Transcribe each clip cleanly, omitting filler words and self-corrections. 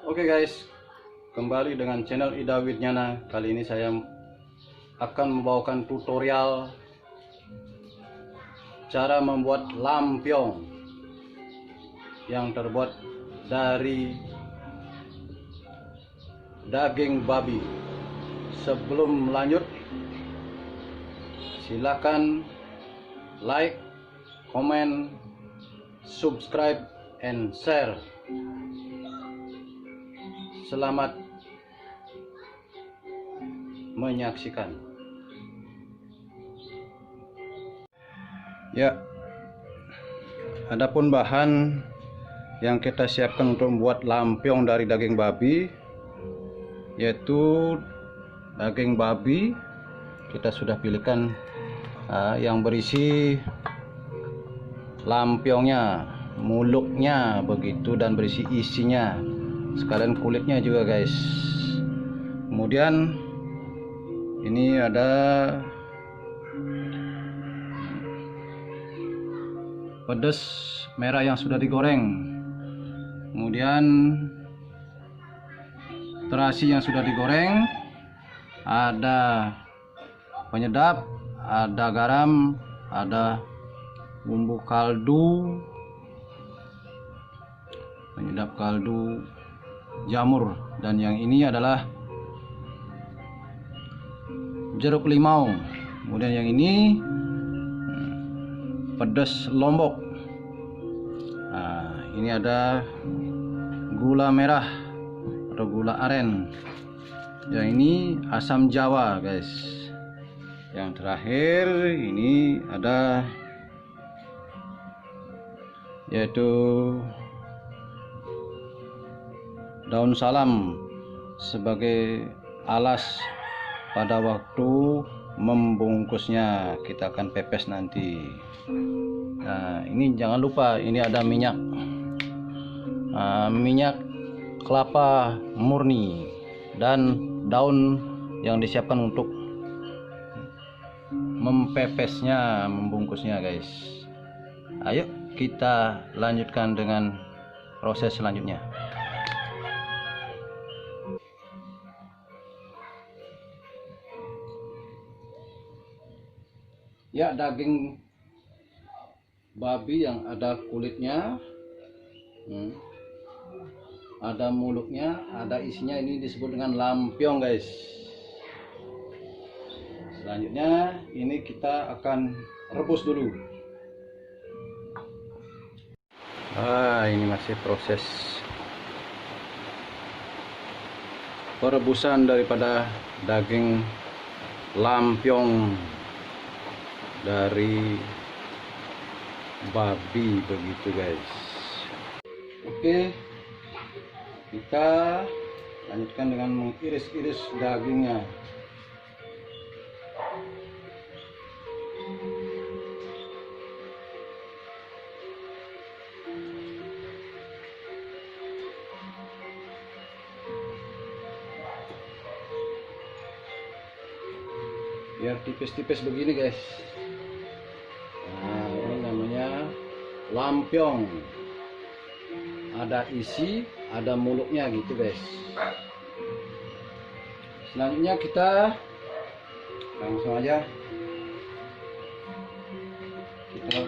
Oke guys, kembali dengan channel Ida Widnyana. Kali ini saya akan membawakan tutorial cara membuat lampion yang terbuat dari daging babi. Sebelum lanjut, silakan like, comment, subscribe, and share. Selamat menyaksikan. Ya, adapun bahan yang kita siapkan untuk membuat lampion dari daging babi, yaitu daging babi kita sudah pilihkan yang berisi lampionnya, mulutnya begitu, dan berisi isinya, sekalian kulitnya juga guys. Kemudian ini ada pedas merah yang sudah digoreng, kemudian terasi yang sudah digoreng, ada penyedap, ada garam, ada bumbu kaldu, penyedap kaldu, jamur, dan yang ini adalah jeruk limau. Kemudian yang ini pedas lombok. Nah, ini ada gula merah atau gula aren. Yang ini asam jawa guys. Yang terakhir ini ada yaitu daun salam sebagai alas pada waktu membungkusnya. Kita akan pepes nanti. Nah, ini jangan lupa, ini ada minyak, minyak kelapa murni dan daun yang disiapkan untuk mempepesnya, membungkusnya guys. Ayo kita lanjutkan dengan proses selanjutnya. Ya, daging babi yang ada kulitnya, ada mulutnya, ada isinya, ini disebut dengan lampion guys. Selanjutnya ini kita akan rebus dulu. Ini masih proses perebusan daripada daging lampion dari babi begitu guys. Oke, kita lanjutkan dengan mengiris-iris dagingnya. Biar tipis-tipis begini guys. Nah, ini namanya lampion. Ada isi, ada mulutnya gitu guys. Selanjutnya kita langsung aja kita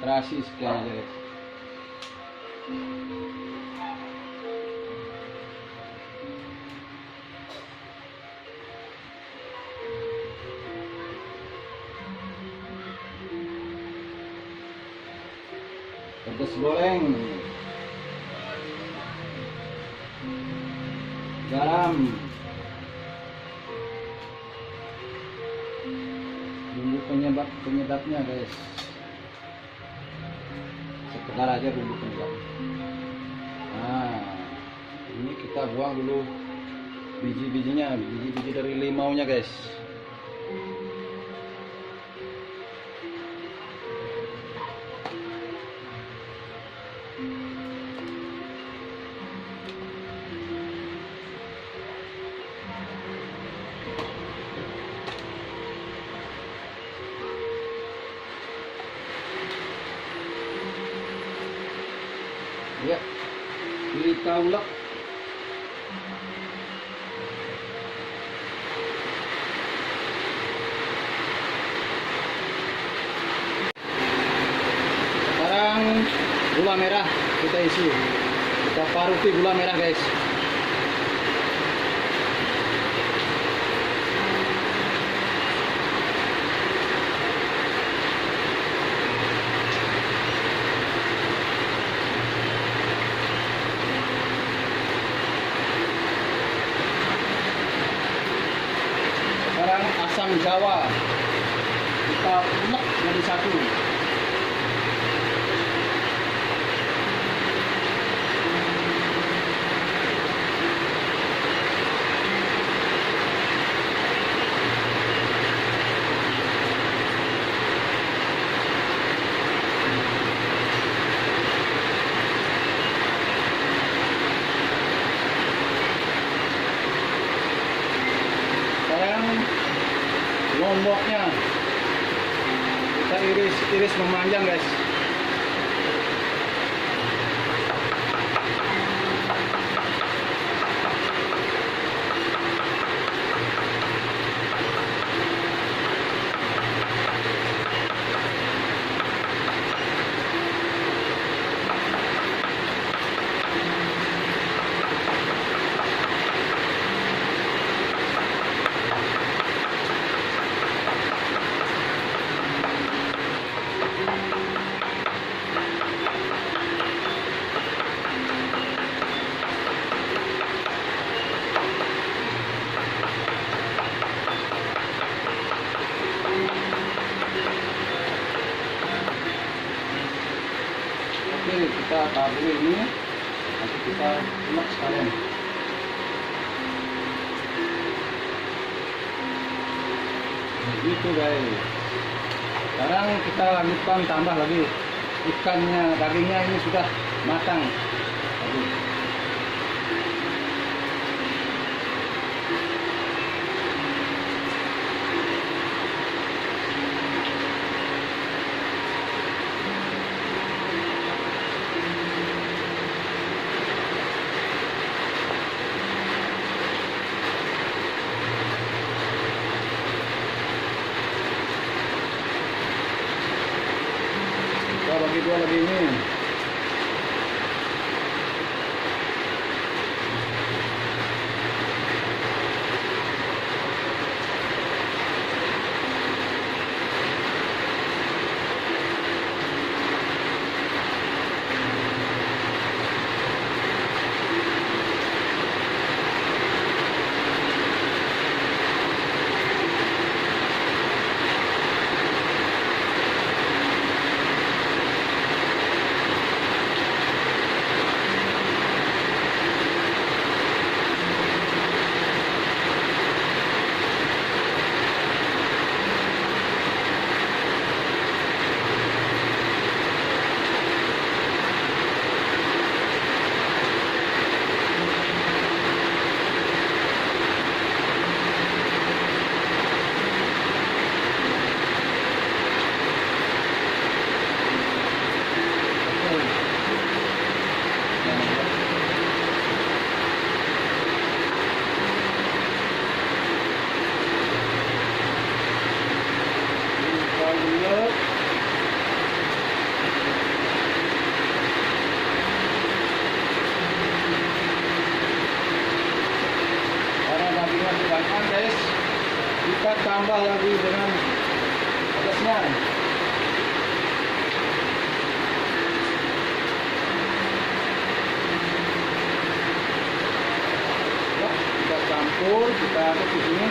terasi sekian aja guys. Pedas goreng, garam, bumbu penyedapnya guys, sekedar aja bumbu penyedap. Nah, ini kita buang dulu biji-bijinya, biji-biji dari limaunya guys. kita ulek. Sekarang gula merah kita isi, kita paruti gula merah guys. Sekarang asam jawa kita ulek jadi satu. Sekarang lomboknya kita iris memanjang guys. Oke, kita tabur ini, nanti kita ulek sekalian. Begitu guys. Sekarang kita lanjutkan, tambah lagi ikannya, dagingnya ini sudah matang. Kita bagi dua lagi ini. Guys, kita tambah lagi dengan pedasnya. Ya, kita campur, kita aduk di sini.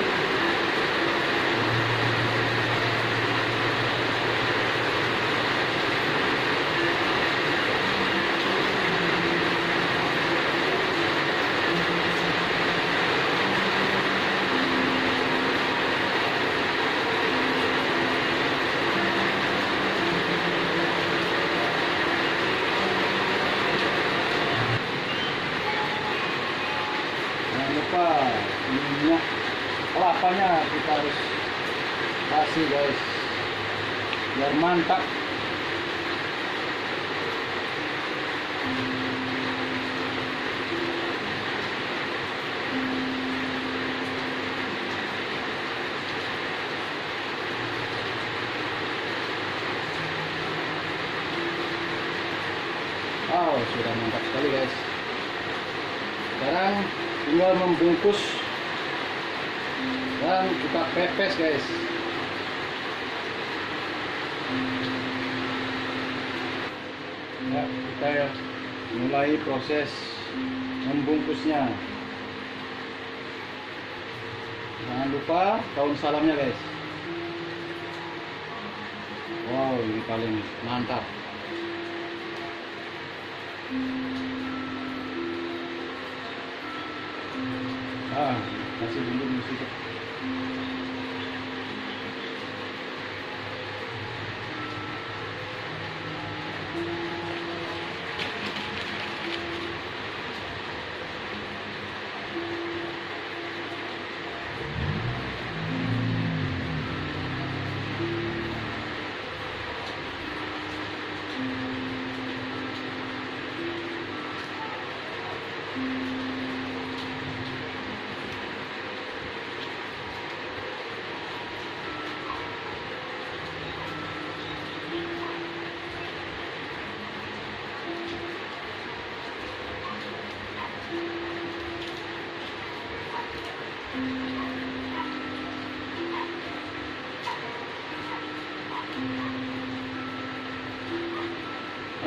Lupa minyak kelapanya kita harus kasih guys biar mantap. Wow, sudah mantap sekali guys. Sekarang tinggal membungkus dan kita pepes guys. Ya, kita mulai proses membungkusnya. Jangan lupa daun salamnya guys. Wow, ini paling mantap. Kasih dulu musik.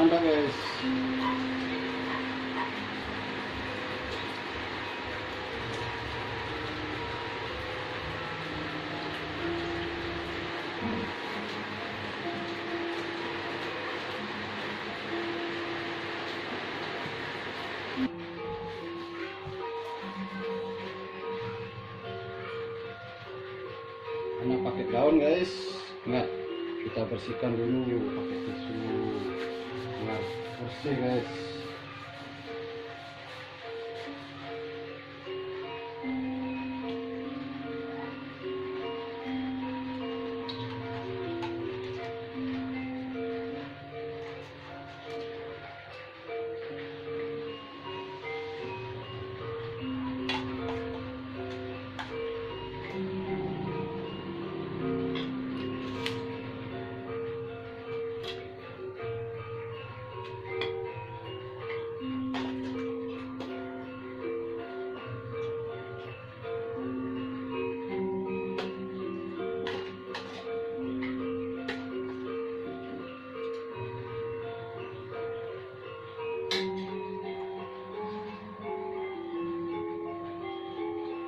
Mantap guys. Karena pakai daun guys, ingat kita bersihkan dulu pakai tisu biar bersih guys.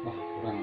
Wah, kurang.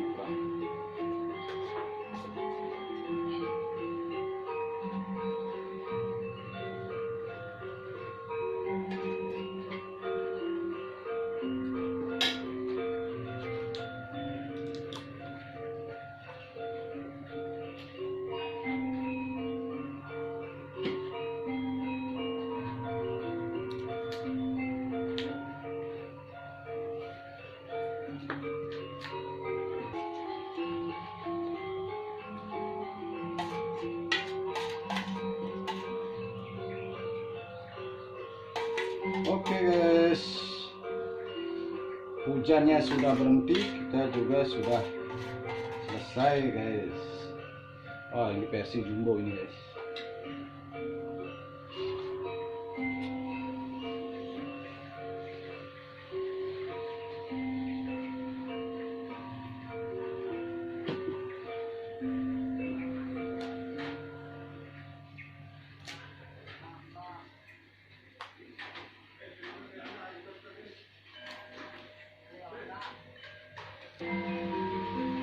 Oke guys, hujannya sudah berhenti, kita juga sudah selesai guys. Oh, ini versi jumbo ini guys.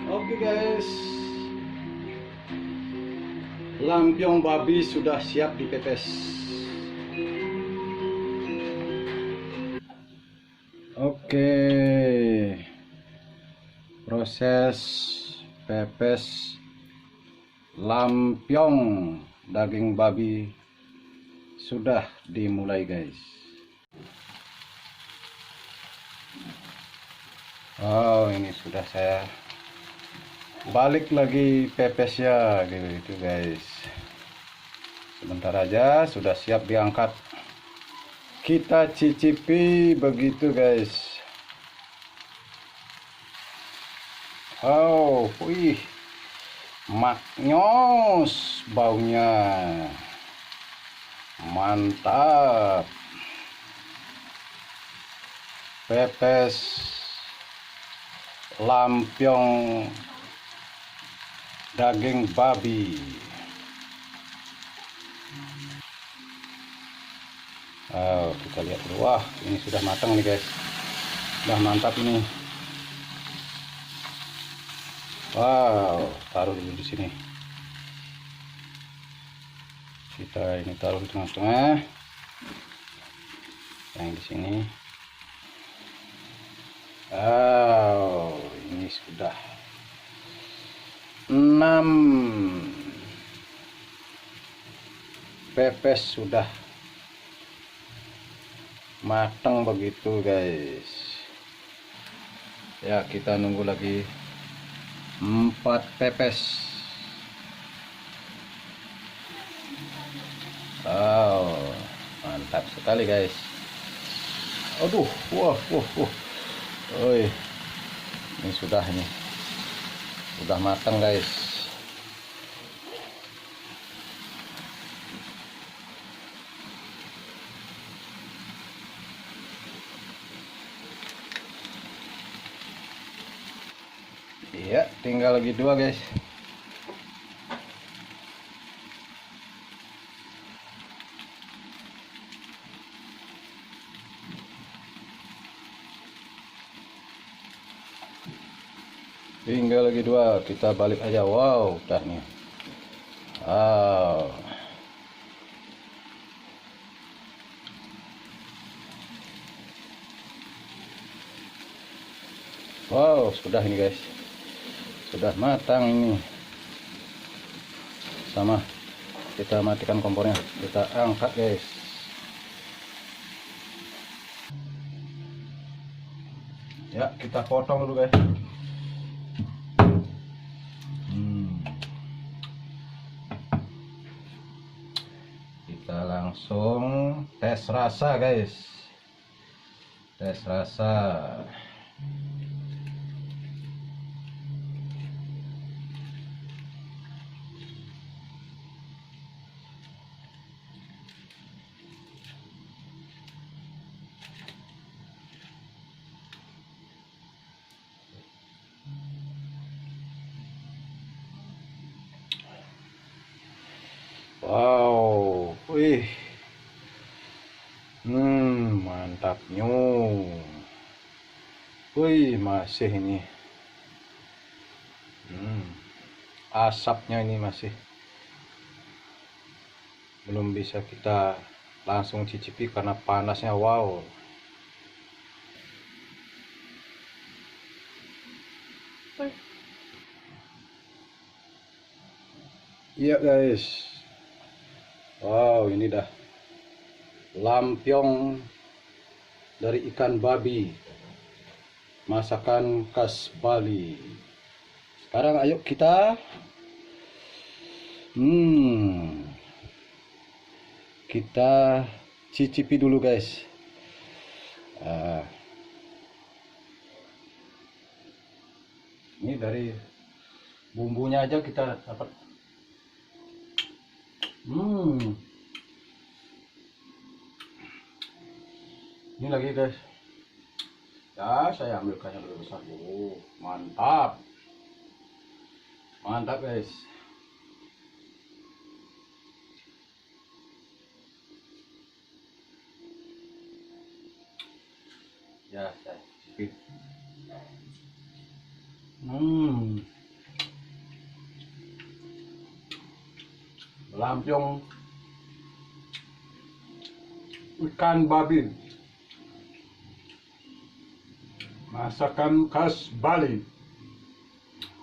Oke guys, lampion babi sudah siap dipepes. Oke, proses pepes lampion daging babi sudah dimulai guys. Oh, ini sudah saya balik lagi pepesnya gitu guys. Sebentar aja sudah siap diangkat, kita cicipi begitu guys. Oh, wih, maknyos baunya, mantap. pepes lampion daging babi. Kita lihat dulu. Wah, ini sudah matang nih guys, udah mantap ini. Wow, taruh dulu di sini. Kita ini taruh di tengah-tengah, yang di sini. Wow, ini sudah 6 pepes sudah matang begitu guys. Ya, kita nunggu lagi 4 pepes. Wow, mantap sekali guys. Aduh, wah. Oi, ini sudah matang guys. Iya, tinggal lagi 2 guys. Tinggal lagi 2, kita balik aja. Wow, udah nih. Wow, sudah ini guys, sudah matang ini. Sama, kita matikan kompornya, kita angkat guys. Ya, kita potong dulu guys. Kita langsung tes rasa guys, tes rasa. Wow, wih, mantapnya. Wih, masih ini, asapnya ini masih belum bisa kita langsung cicipi karena panasnya. Wow. Iya guys. Wow, ini dah lampion dari ikan babi, masakan khas Bali. Sekarang ayo kita kita cicipi dulu guys. Ini dari bumbunya aja kita dapat. Ini lagi guys. Ya, saya ambilkan yang lebih besar dulu. Mantap. Mantap guys. Ya, saya cicipin. Lampion ikan babi, masakan khas Bali.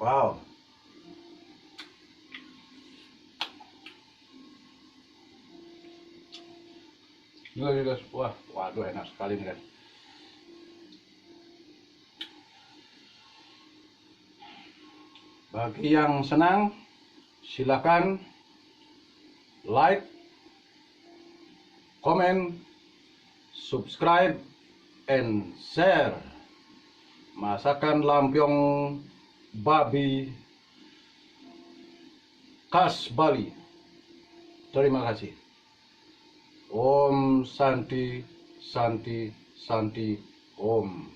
Wow. Ini lagi guys. Wah, waduh, enak sekali nih guys. Bagi yang senang, silakan like, comment, subscribe, and share masakan lampion babi khas Bali. Terima kasih. Om Santi Santi Santi Om.